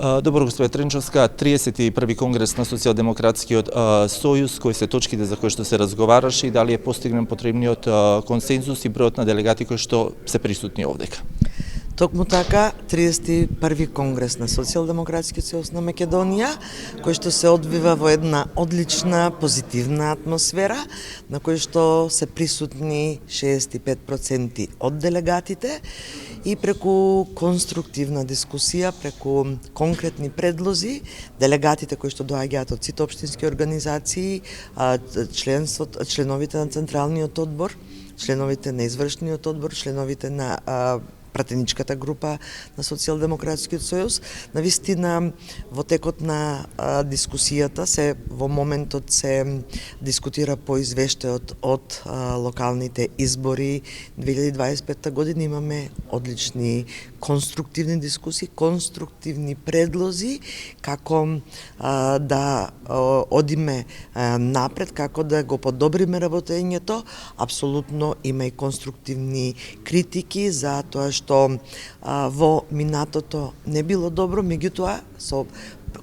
Добро, господе Тренчовска, 31. конгрес на Социјалдемократскиот сојуз, кои се точките за кои што се разговараше и дали е постигнен потребниот консензус и бројот на делегати кои што се присутни овдека? Токму така, 31. конгрес на Социјалдемократскиот сојуз на Македонија, кој што се одвива во една одлична, позитивна атмосфера, на кој што се присутни 65% од делегатите и преку конструктивна дискусија, преку конкретни предлози, делегатите кои што доаѓаат од сите општински организации, членовите на Централниот одбор, членовите на Извршниот одбор, членовите на пратеничката група на Социјалдемократскиот сојуз. Навистина, во текот на дискусијата во моментот се дискутира по извештајот од локалните избори 2025 година. Имаме одлични конструктивни дискусии, конструктивни предлози како да одиме напред, како да го подобриме работењето. Апсолутно има и конструктивни критики за тоа што во минатото не било добро, меѓутоа со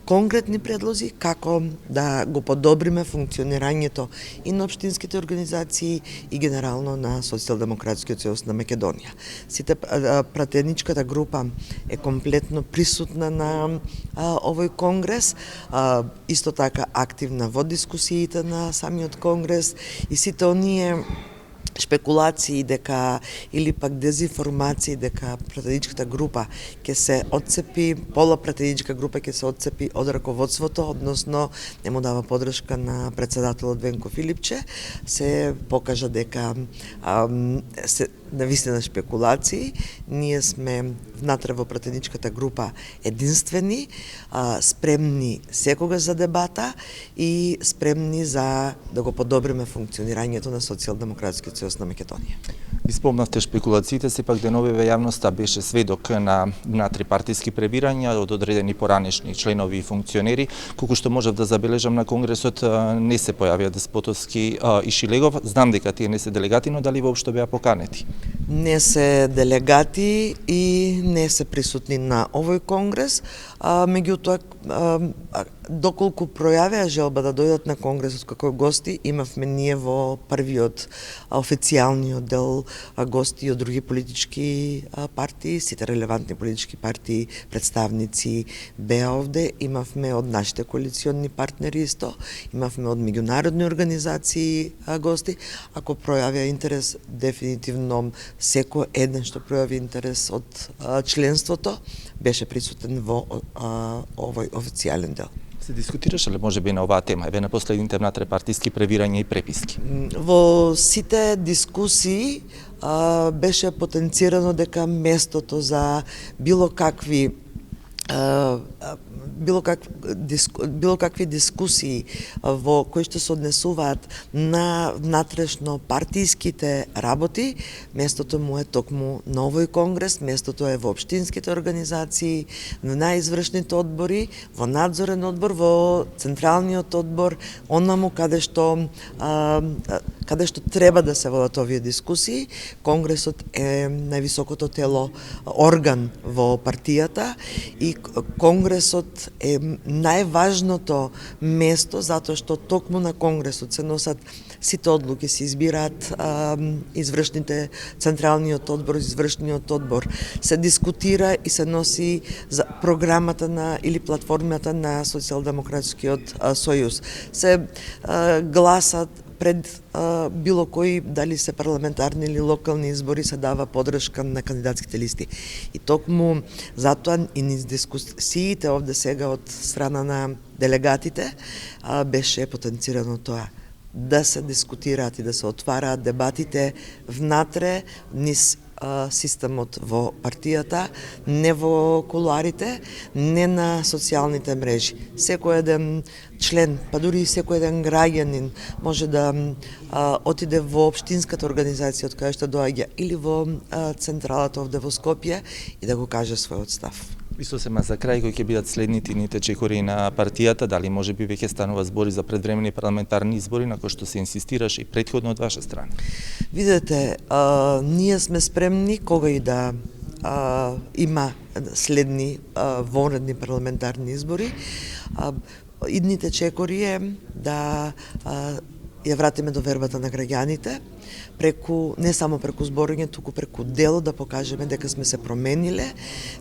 конкретни предлози како да го подобриме функционирањето и на општинските организации и генерално на Социјалдемократскиот сојуз на Македонија. Сите пратеничката група е комплетно присутна на овој конгрес, исто така активна во дискусиите на самиот конгрес и сите оние шпекулации дека или пак дезинформации дека пратеничката група ќе се отцепи, пола пратеничка група ќе се отцепи од раководството, односно не му дава подршка на председателот Венко Филипче, се покажа дека се навистина шпекулации. Ние сме внатре во пратеничката група единствени, спремни секогаш за дебата и спремни за да го подобриме функционирањето на Социјалдемократскиот сојуз на Македонија. Ви спомнавте шпекулациите, сепак деновиве јавноста беше сведок на внатрипартиски пребирања од одредени поранешни членови и функционери, колку што можев да забележам на конгресот не се појавија Деспотовски и Шилегов. Знам дека тие не се делегати, но дали воопшто беа поканети? Не се делегати и не се присутни на овој конгрес, меѓутоа доколку пројавеа желба да дојдат на конгресот како гости, имавме ние во првиот официјалниот дел гости од други политички партии, сите релевантни политички партии, представници беа овде, имавме од нашите коалициони партнери исто, имавме од меѓународни организации гости. Ако пројавеа интерес, дефинитивно секој еден што пројави интерес од членството беше присутен во овој официјален дел. Се дискутираше ли можеби на оваа тема, еве на последните внатрепартиски пребирања и преписки? Во сите дискусии беше потенцирано дека местото за било какви дискусии во кои што се однесуваат на внатрешно партиските работи, местото му е токму на овој конгрес, местото е во општинските организации, на извршните одбори, во надзорен одбор, во централниот одбор, онаму каде што треба да се водат овие дискусии. Конгресот е највисокото тело, орган во партијата и конгресот е најважното место затоа што токму на конгресот се носат сите одлуки, се избираат извршните, централниот одбор, извршниот одбор, се дискутира и се носи за програмата на или платформата на Социјалдемократскиот сојуз. Се гласат пред било кои, дали се парламентарни или локални избори, се дава подршка на кандидатските листи. И токму затоа и низ дискусиите овде сега од страна на делегатите беше потенцирано тоа да се дискутираат и да се отвараат дебатите внатре низ системот во партијата, не во кулуарите, не на социјалните мрежи. Секој еден член, па дури и секој еден граѓанин може да отиде во општинската организација од каја што доаѓа или во централата овде во Скопје и да го каже својот став. И сосема за крај, кои ќе бидат следните ните чекори на партијата, дали може би веќе станува збори за предвремени парламентарни избори, на кои што се инсистираше и претходно од ваша страна? Видете, ние сме спремни кога и да има следни вонредни парламентарни избори. Идните чекори е да ја вратиме довербата на граѓаните, не само преку зборење, туку преку дело, да покажеме дека сме се промениле,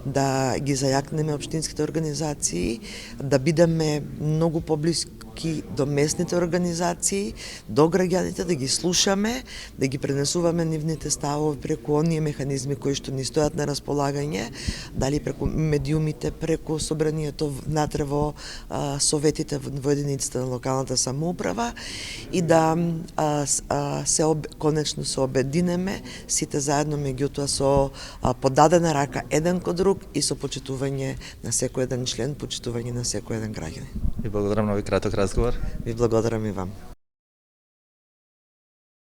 да ги зајакнеме општинските организации, да бидеме многу поблиски до местните организации, до граѓаните, да ги слушаме, да ги пренесуваме нивните ставови преку оние механизми кои што ни стојат на располагање, дали преку медиумите, преку собранието внатре во советите во единиците на локалната самоуправа, и да конечно се обединеме сите заедно, меѓутоа со подадена рака еден кон друг и со почитување на секој еден член, почитување на секој еден граѓанин. Ви благодарам на овој краток разговор. Ви благодарам и вам.